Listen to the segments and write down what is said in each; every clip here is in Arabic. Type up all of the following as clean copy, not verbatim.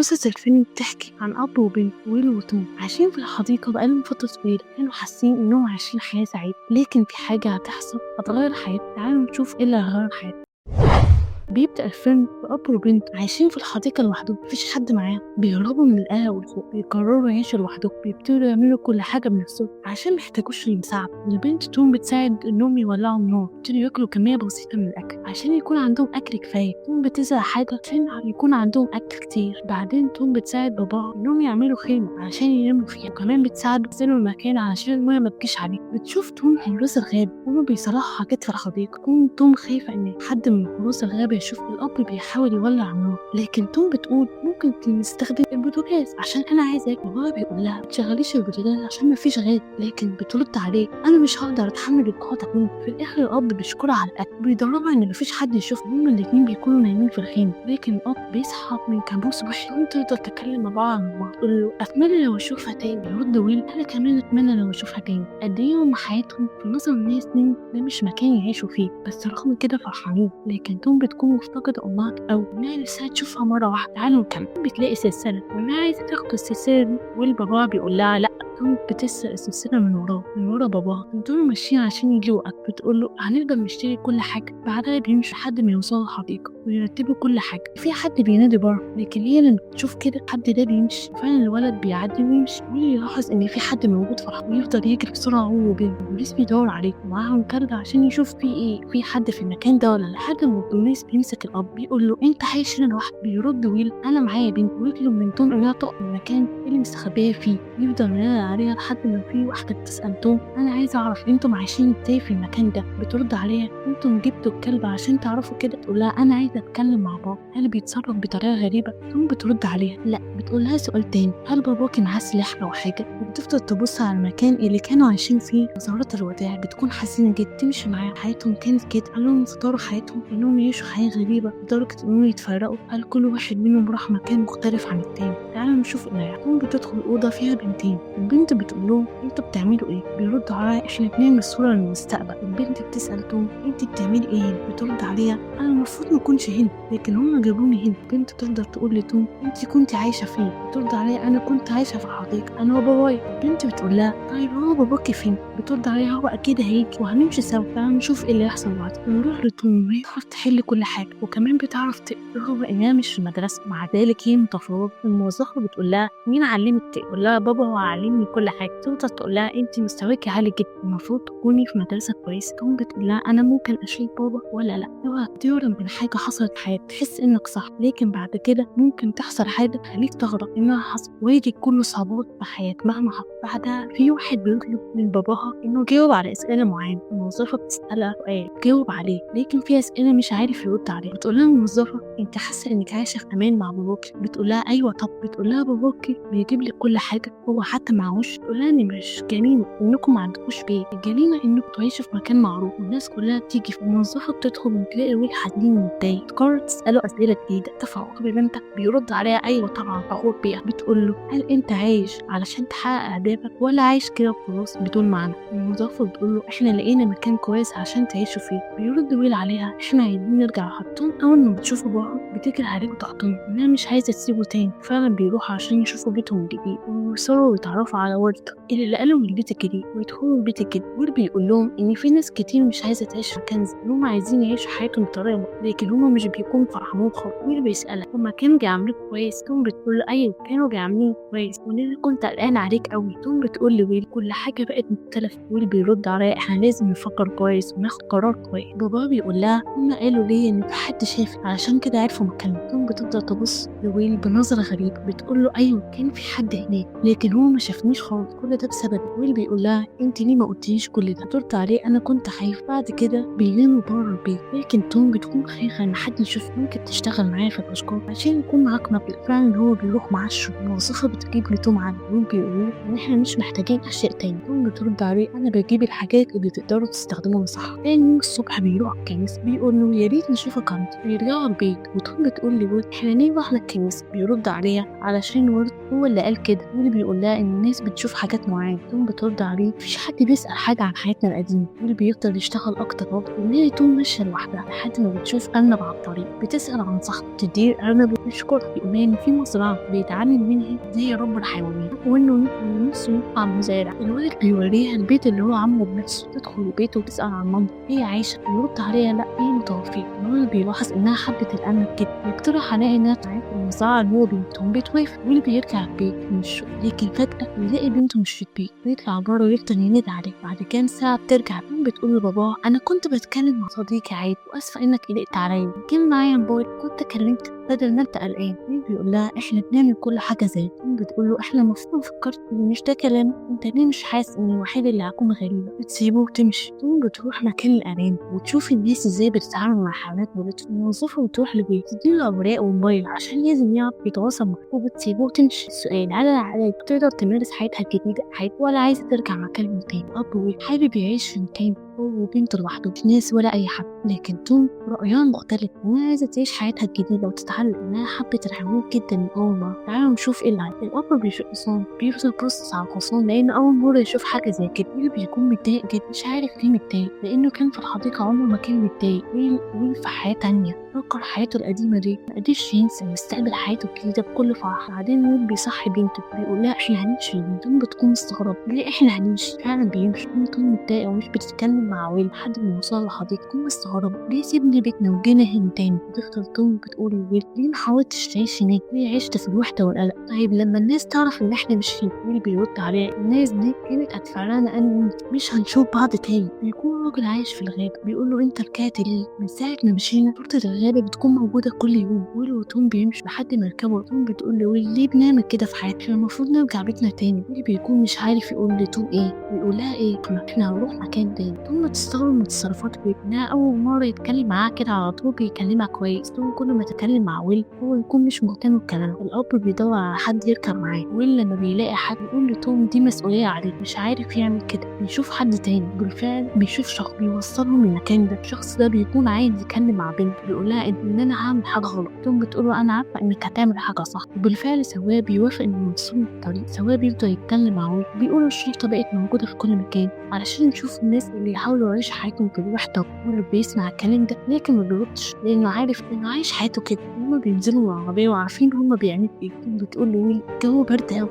قصة الفيلم بتحكي عن أب وبنت ويل وتوم عايشين في الحديقة بقالهم فترة طويلة. كانوا حاسين إنهم عايشين حياة سعيدة، لكن في حاجة هتحصل هتغير حياتهم. تعالوا نشوف إيه اللي هيغير حياتهم. بيبدأ الفيلم بأب وبنت عايشين في الحديقة لوحدهم، مفيش حد معاهم. بيهربوا من القلق والخوف، بيقرروا يعيشوا لوحدهم، بيبتدوا يعملوا كل حاجة بنفسهم عشان محتاجوش المساعدة. البنت توم بتساعد إنهم يولعوا النار، يبتدوا ياكلوا كمية بسيطة من الأكل عشان يكون عندهم أكل كفاية. توم بتزرع حاجة عشان يكون عندهم أكل كتير. بعدين توم بتساعد باباها إنهم يعملوا خيمة عشان يناموا فيها، وكمان بتساعده يغسلوا المكان علشان المية ما تجيش عليه. بتشوف توم حراس الغابة هما بيصلحوا حاجات في الحديقة. توم خايفة إن حد من حراس الغابة يشوف الأب بيحاول يولع النار، لكن توم بتقول ممكن نستخدم البوتاجاز عشان أنا عايزة أكل. بابا بيقول لها متشغليش البوتاجاز عشان مفيش غاز، لكن بترد عليه أنا مش هقدر أتحمل القطع دي. في الآخر الأب بيشكرها على الأكل، بيدربها إن مفيش حد يشوف. هما الاتنين بيكونوا نايمين في الخيمة، لكن الأب بيصحى من كابوس وحش. توم تقدر تتكلم مع بعض عن بعض، تقول له أتمنى لو أشوفها تاني. يرد ويل أنا كمان أتمنى لو أشوفها تاني. قد إيه هما حياتهم في نظر الناس دي ده مش مكان يعيشوا فيه، بس رغم كده فرحانين. لكن توم بتكون مفتقدة أمها أو إنها نفسها تشوفها مرة واحدة. تعالوا نكمل. بتلاقي سلسلة وإنها عايزة تاخد السلسلة دي، والبابا بيقول لها لأ. توم بتسرق السلسلة من ورا باباها. دول ماشيين عشان يجيبوا أكل، بتقول له هنقدر نشتري كل حاجة. بعدها بيمشوا لحد ما يوصلوا الحديقة ويرتبوا كل حاجة. في حد بينادي بره، لكن هي لما بتشوف كده حد ده بيمشي فعلا. الولد بيعدي ويمشي، ويلاحظ إن في حد موجود في الحديقة، ويفضل يجري بسرعة هو وبنته. البوليس بيدور عليه ومعاهم كارد عشان يشوف في إيه، في حد في المكان ده ولا لا. لحد ما البوليس بيمسك الأب بيقول له أنت عايش هنا لوحدك. بيرد ويل أنا معايا بنت، ويطلب من توم إنها تقف المكان اللي مستخبية فيه. يفضل ينادي عليها لحد ما في واحدة بتسأل توم أنا عايزة أعرف أنتم عايشين إزاي في المكان ده. بترد عليها أنتم جبتوا الكلب عشان تعرفوا كده. تقول لها أنا عايزة أتكلم مع بابا، هل بيتصرف بطريقة غريبة؟ توم بترد عليها لا. بتقول لها سؤال تاني، هل باباكي معاه سلاح أو حاجة؟ وبتفضل تبص على المكان اللي كانوا عايشين فيه. نظرات الوداع بتكون حزينة جدا. تمشي معاها. حياتهم كانت كده، قالوا اختاروا حياتهم إنهم يعيشوا حياة غريبة لدرجة إنهم يتفرقوا. هل كل واحد منهم راح مكان مختلف عن التاني؟ تعالوا نشوف اللي توم بتدخل الأوضة فيها بنتين. البنت بتقول لهم انتوا بتعملوا ايه؟ بيردوا عليها احنا بنعمل صورة للمستقبل. البنت بتسأل توم انت بتعملي ايه؟ بترد عليها انا المفروض ما اكونش هنا، لكن هم جابوني هنا. البنت تقدر تقول لتوم انت كنت عايشة فين؟ بترد عليها انا كنت عايشة في الحديقة انا وبابايا. البنت بتقول لها طيب هو باباكي فين؟ بترد عليها هو اكيد هيجي وهنمشي سوا. تعالوا نشوف ايه اللي هيحصل بعد. بنروح لتوم وهي بتعرف تحل كل حاجة، وكمان بتعرف تقرا رغم انها مش في المدرسة. مع ذلك هي متفوقة. الموظفة بتقول لها مين علمك تقول لها بابا هو علمني كل حاجة. تفضل تقول لها انت مستواكي عالي جدا، المفروض تكوني في مدرسة كويسة. توم بتقول لها انا ممكن اشيل بابا ولا لا. اوعى تهرب من حاجة حصلت في حياتك تحس انك صح، لكن بعد كده ممكن تحصل حاجة تخليك تغرق انها حصل، ويجي كل صعوبات في حياتك مهما حصل. بعدها في واحد بيطلب من باباها انه يجاوب على اسئلة معينة. الموظفة بتسألها سؤال جاوب عليه، لكن في اسئلة مش عارف يرد عليها. بتقول لها الموظفة انت حاسة انك عايشة في امان مع باباكي؟ بتقول لها ايوه. طب بتقول لها باباكي بيجيب لك كل حاجة هو حتى معهوش؟ تقول لها ان مش جريمة انكم ما عندكوش بيت، الجريمة انكم تعيشوا في مكان معروف والناس كلها بتيجي. في الموظفة بتدخل وتلاقي ويل حزين ومتضايق. تقرر تسأله اسئلة جديدة. انت فخور ببنتك؟ بيرد عليها ايوه طبعا فخور بيها. بتقول له هل انت عايش علشان تحقق اهدافك ولا عايش كده وخلاص بدون معنى؟ الموظفة بتقول له احنا لقينا مكان كويس عشان تعيشوا فيه. بيرد ويل عليها احنا عايزين نرجع لحطهم. اول ما بتشوفوا بابا بتجري عليه وتحضنه انها مش عايزة تسيبه تاني. فعلا بيروحوا عشان يشوفوا بيتهم الجديد ويوصلوا ويتعرفوا على ورد اللي لقوا من البيت الجديد ويدخلوا البيت الجديد. وورد بيقول لهم ان في ناس كتير مش عايزه تعيش في مكان زي هم عايزين يعيشوا حياتهم بطريقه مختلفه، لكن هم مش بيكونوا فرحانين خالص. وورد بيسالها هما كانوا بيعاملوك كويس؟ توم بتقول له ايوه كانوا بيعاملوك كويس وانا كنت قلقان عليك قوي. توم بتقول لويل كل حاجه بقت مختلفه. ويل بيرد عليها احنا لازم نفكر كويس وناخد قرار كويس. بابا بيقول لها هما قالوا لي ان في حد شافك علشان كده عرفوا مكانك. توم بتفضل تبص لويل بنظره غريبه. بتقول له ايوه كان في حد هناك لكن هو ما شافنيش خالص، كل ده بسبب. ويل بيقول لها انت ليه ما قلتيش كل ده؟ ترد عليه انا كنت خايف. بعد كده بيناموا بره البيت، لكن توم بتكون خايفه ان حد يشوف. ممكن تشتغل معاه في الاشجار عشان يكون معاك مبلغ. فعلا هو بيروح مع الشغل. الموظفه بتجيب لتوم عن ويل بيقول له ان احنا مش محتاجين اشياء تاني. توم بترد عليه انا بجيب الحاجات اللي تقدروا تستخدموها صح. تاني يوم الصبح بيروح الكنيسه. بيقول له يا ريت نشوفك عند. بيرجعوا البيت وتوم بتقول لويل احنا ليه رحنا الكنيسه؟ بيرد عليها علشان ويل هو اللي قال كده. ويل بيقول لها ان الناس بتشوف حاجات معينه. توم بترد عليه مفيش حد بيسأل حاجه عن حياتنا القديمه. ويل بيفضل يشتغل اكتر وقت. ونلاقي توم ماشيه لوحدها لحد ما بتشوف ارنب على الطريق، بتسأل عن صاحبه، تديه أرنب وتشكرها، بيقول إن في مزرعة بيتعلم منها زي رب الحيوانات وإنه نفسه يطلع مزارع. الولد بيوريها البيت اللي هو عامله بنفسه، تدخل البيت وتسأل عن مامته هي عايشة، بيرد عليها لا هي متوفية. الولد بيلاحظ إنها حبت الأرنب جدا، بيقترح عليها إنها تعيش في المزرعة اللي هو بنتهم، بتوافق. واللي بيرجع البيت من الشغل، لكن فجأة بيلاقي بنته مش في البيت، بيطلع بره ويفضل ينادي عليه. بعد كام ساعة بترجع بتقول لباباه أنا كنت بتكلم مع صديقي عادي وأسفة إنك قلقت عليا، كان معايا موبايل كنت كلمتك بدل ما أنت قلقان. بيقول لها إحنا بنعمل كل حاجة زي بتقول له إحنا المفروض فكرت إن مش ده كلام، أنت ليه مش حاسس إني الوحيد اللي هكون غريبة؟ بتسيبه وتمشي. بتروح مكان الأرانب وتشوف الناس إزاي بتتعامل مع حيوانات موظفة، وتروح لبيت تديله أوراق وموبايل عشان لازم يعرف يتواصل معاه، وبتسيبه وتمشي. السؤال هل العقل بتقدر تمارس حياتها الجديدة عادي ولا عايزة ترجع مكان تاني؟ أب حابب يعيش في مكان هو وبنته لوحده، مش ناس ولا أي حد، لكن توم رأيها مختلف، إنها عايزة تعيش حياتها الجديدة وتتعلم، إنها حبت الحيوانات جدا من أول مرة. تعالوا نشوف إيه اللي عايز. الأب بيشق حصان، بيفضل باصص على الحصان لأن أول مرة يشوف حاجة زي كده. ويل بيكون متضايق جدا، مش عارف ليه متضايق، لأنه كان في الحديقة عمره ما كان متضايق. ويل في حياة تانية، فكر حياته القديمة دي، مقدرش ينسى ويستقبل حياته الجديدة بكل فرح. بعدين ويل بيصحي بنته، بيقول لها إحنا هنمشي. توم بتكون مستغربة ليه إحنا هنمشي، فعلا بيمشي. توم متضايقة ومش بتتكلم مع ويل لحد ما يوصل الحديقة. تكون مستغربة ليه سيبني بيتنا وجينا هنا تاني. بتفضل توم بتقول لويل ليه ما حاولتش تعيش هناك، ليه عشت في الوحدة والقلق؟ طيب لما الناس تعرف إن إحنا مش هنا. ويل بيرد عليها الناس دي كانت هتفرقنا أنا وأنت، مش هنشوف بعض تاني. بيكون راجل عايش في الغابة، بيقول له أنت رجعت ليه؟ من ساعة ما مشينا شرطة الغابة بتكون موجودة كل يوم. ويل وتوم بيمشوا لحد ما يركبوا. توم بتقول لويل ليه بنعمل كده في حياتنا، احنا المفروض نرجع بيتنا تاني. ويل بيكون مش عارف يقول لتوم ايه، بيقول لها ايه، احنا هنروح مكان تاني. توم بتستغرب من تصرفات ويل، انها اول مرة يتكلم معاها كده على طول، بيكلمها كويس. توم كل ما يتكلم مع ويل هو يكون مش مهتم بكلامه. الاب بيدور على حد يركب معاه. ويل لما بيلاقي حد بيقول لتوم دي مسؤولية عليك، مش عارف يعمل كده. بيشوف حد تاني، بالفعل بيشوف شخص بيوصلهم المكان ده. الشخص ده بيكون عايز يتكلم مع بنت، بيقول لها ان انا هعمل حاجه غلط. توم بتقول له انا عارفه انك هتعمل حاجه صح. وبالفعل سواق بيوافق انه يوصلهم الطريق. سواق بيفضل يتكلم مع ويل، بيقول الشرطه بقت موجوده في كل مكان علشان نشوف الناس اللي يحاولوا يعيشوا حياتهم في الوحده. ويل بيسمع الكلام ده لكن ما بيردش، لانه عارف انه عايش حياته كده. هما بينزلوا من العربيه وعارفين هما بيعملوا ايه. توم بتقول له ويل الجو برد قوي،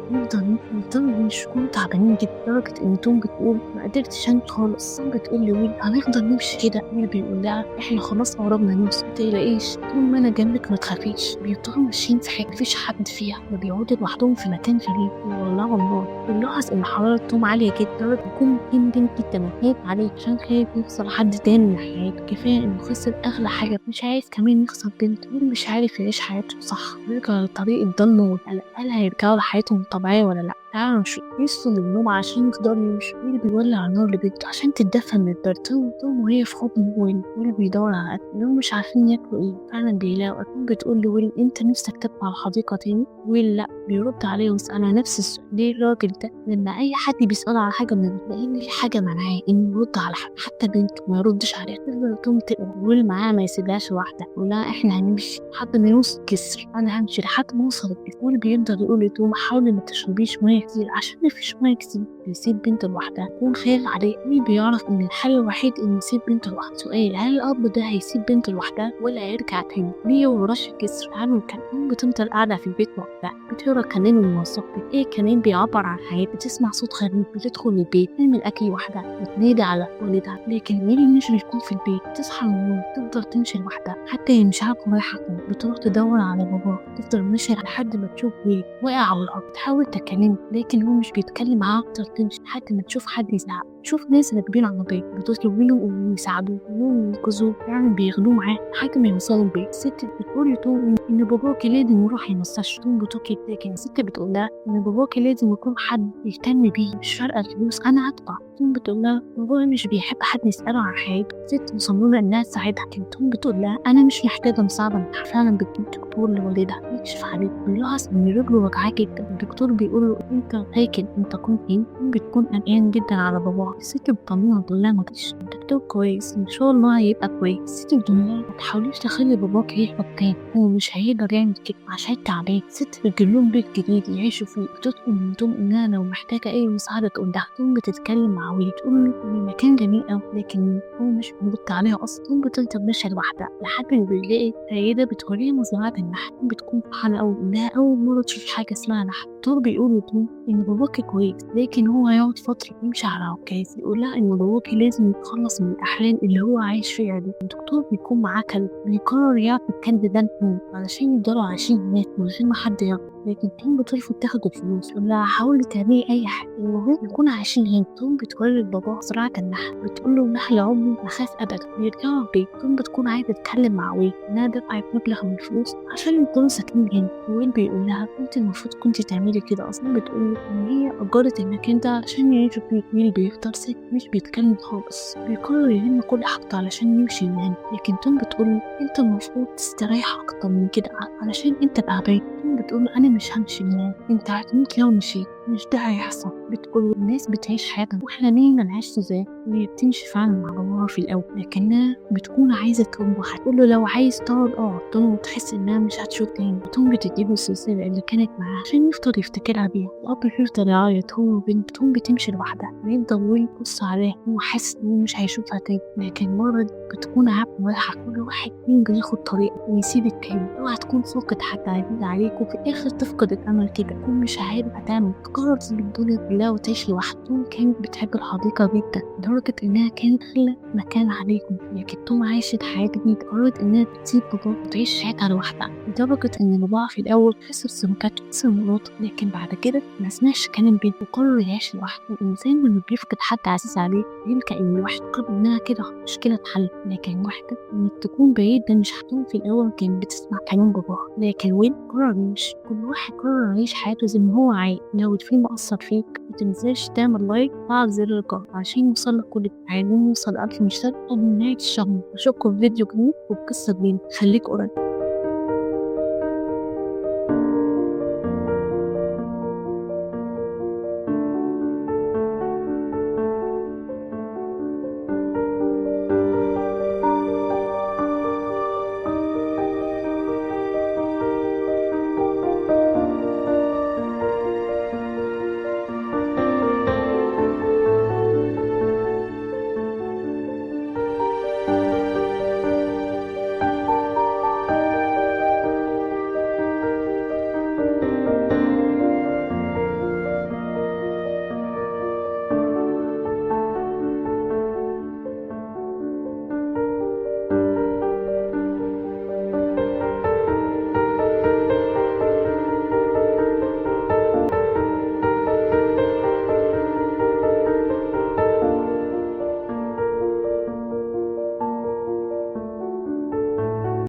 يفضلوا يمشوا تعبانين جدا لدرجه ان توم بتقول ما قدرتش انام خالص. توم بتقول لويل هنفضل نمشي كده. ويل بيقول لها احنا خلاص قربنا نوصل، متقلقيش طول ما انا جنبك ما تخافيش. بيفضلوا ماشيين في حاجه مفيش حد فيها، وبيقعدوا لوحدهم في مكان غريب ويولعوا النار. بنلاحظ ان حراره توم عاليه جدا، بيكون جدا جدا وخايف عليه عشان خايف يخسر حد تاني من حياته. كفايه انه خسر اغلى حاجه، مش عايز كمان يخسر بنته. ويل مش عارف يعيش حياته صح، بيرجع لطريق الضلمه والقلق. هل هيرجعوا لحياتهم الطبيعيه ولا لا؟ تعالوا نشوف. يوصل للنوم عشان يقدر يمشي. ويل بيولع النار لبنته عشان تتدفى من البرد. توم وهي في حضن ويل بيدور على أكل، إنهم مش عارفين ياكلوا إيه. فعلا بيلاقوا أكل. بتقول لويل أنت نفسك تبقى على الحديقة تاني؟ ويل لأ، بيرد عليه ويسألها نفس السؤال. ليه الراجل ده لما أي حد بيسأله على حاجة من لأن في حاجة منعاه إنه يرد على حد، حتى بنته ما يردش عليها. تفضل توم تقرا ويل معاها ما يسيبهاش لوحدها، يقول لها إحنا هنمشي لحد ما نوصل الجسر. أنا همشي لحد ما أوصل الجسر. ويل بيفضل يقول لتوم حاولي ما تشربيش مية كتير عشان مفيش مية كتير. بيسيب بنته لوحدها، يكون خايف عليه. ويل بيعرف إن الحل الوحيد إنه يسيب بنته لوحدها. سؤال هل الأب ده هيسيب بنته لوحدها ولا هيرجع تاني؟ ليه ورش الجسر. تعالوا نكمل. بتفضل قاعدة في البيت لوحدها، بتقرا كلام الموظف. ايه كلام بيعبر عن حياتها. بتسمع صوت غريب. بتدخل البيت تعمل أكل لوحدها، بتنادي على والدها لكن ويل مش بيكون في البيت. تصحى من النوم تفضل تمشي لوحدها حتى هي مش عارفة رايحة فين. بتروح تدور على باباها، تفضل ماشية لحد ما تشوف ويل واقع على الأرض. تحاول تكلمه لكن هو مش بيتكلم معاها. تفضل تمشي لحد ما تشوف حد يزعق. تشوف ناس راكبين عربية، بتطلب منهم إنهم يساعدوه، إنهم ينقذوه. فعلا بياخدوه معاه لحد ما يوصلوا البيت. الست بتقول لتوم إن باباكي لازم يروح المستشفى. توم بتوكي، لكن الست بتقول لها إن باباكي لازم يكون حد يهتم بيه، مش فارقة الفلوس أنا هدفع. توم بتقول لها بابايا مش بيحب حد يسأله عن حياته. الست مصممة إنها تساعدها، لكن توم بتقول لها أنا مش محتاجة مساعدة. فعلا بتجيب دكتور لوالدها يكشف عليه. بيلاحظ إن رجله وجعاه جدا. الدكتور بيقول له أنت هيكل أنت كنت فين؟ توم بتكون قلقان جدا على باباها. الست بتطمنها تقول لها مفيش، دكتور كويس إن شاء الله هيبقى كويس. ست الدنيا ما تحاوليش تخلي باباك يهرب تاني، هو مش هيقدر يعمل كده عشان تعبان. ست بتجيب لهم بيت جديد يعيشوا فيه، بتطلب من توم إنها لو محتاجة أي مساعدة تقول لها. توم بتتكلم مع ويلي تقول له إن المكان جميل أوي لكن هو مش بيرد عليها أصلا. توم بتفضل ماشية لوحدها لحد ما بيلاقي سيدة بتوريها مزرعة النحل. بتكون فرحانة أوي إنها أول مرة تشوف حاجة اسمها نحل. توم بيقول لتوم إن باباكي كويس لكن هو هيقعد فترة يمشي على عكاز. يقول لها إن باباكي لازم يتخلص من الأحلام اللي هو عايش فيها دي. الدكتور بيكون معاه كلب بيقرر يعطي الكلب ده لتوم علشان يفضلوا عايشين هناك من غير ما حد يعرف، لكن توم بترفض تاخد الفلوس. يقول لها حاولي تعملي أي حاجة المهم نكون عايشين هنا. توم بتوري لباباه مزرعة النحل، بتقول له النحل عمره ما خاف أبدا. بيرجعوا البيت. توم بتكون عايزة تتكلم مع ويل إنها دفعت مبلغ من الفلوس عشان يفضلوا ساكنين هنا. ويل بيقول لها انت المفروض كنتي تعملي كده اصلا. بتقول له ان هي اجرت المكان ده عشان يعيشوا فيه. ويل بيفضل ساكت مش بيتكلم خالص. بيقرر يلم كل حاجته علشان يمشي من هنا، لكن توم بتقول له انت المفروض تستريح اكتر من كده علشان انت تعبان. توم بتقول له انا مش همشي من هنا، انت هتموت لو مشيت، مش ده هيحصل. بتقول له الناس بتعيش حياتها واحنا ليه ما نعيش ازاي. وهي بتمشي فعلا مع باباها في الاول لكنها بتكون عايزه تروح. هتقول له لو عايز تقعد اقعد. توم بتحس انها مش هتشوف تاني. توم بتديله السلسله اللي كانت معاه عشان يفضل يفتكرها بيها. الاب بيفضل يعيط هو وبنت. توم بتمشي لوحدها ويفضل ويل يبص عليها هو حاسس انه مش هيشوفها تاني، لكن مرة بتكون عارفه رايحه كل واحد فيهم ياخد طريقه ويسيب التاني. اوعى تكون فاقد حد عزيز عليك وفي الاخر تفقد الامل كده. تكون مش عارف هتعمل. تقرر تسيب الدنيا كلها وتعيش لوحدها. توم كانت بتحب الحديقه جدا لدرجه انها كانت اغلى مكان عليكم، لكن توم عاشت حياه جديده. قررت انها تسيب باباها وتعيش حياتها لوحدها لدرجه ان باباها في الاول خسر سمكته خسر مراته، لكن بعد كده ما سمعش كلام بنته وقرر يعيش لوحده. الانسان لما بيفقد حد عزيز عليه يلقى ان الوحده قرب انها كده مشكله اتحل، لكن الوحده انك تكون بعيد ده مش هتكون. في الاول كانت بتسمع كلام باباها لكن وين قرر يمشي. كل واحد قرر يعيش حياته زي ما هو عايز. لو الفيلم اثر فيك متنساش تعمل لايك وفعل زر الجرس عشان يوصلك كل عايزين نوصل 1000 مشترك قبل نهايه الشهر. اشوفكم في فيديو جديد وبقصه جديده. خليك قريب.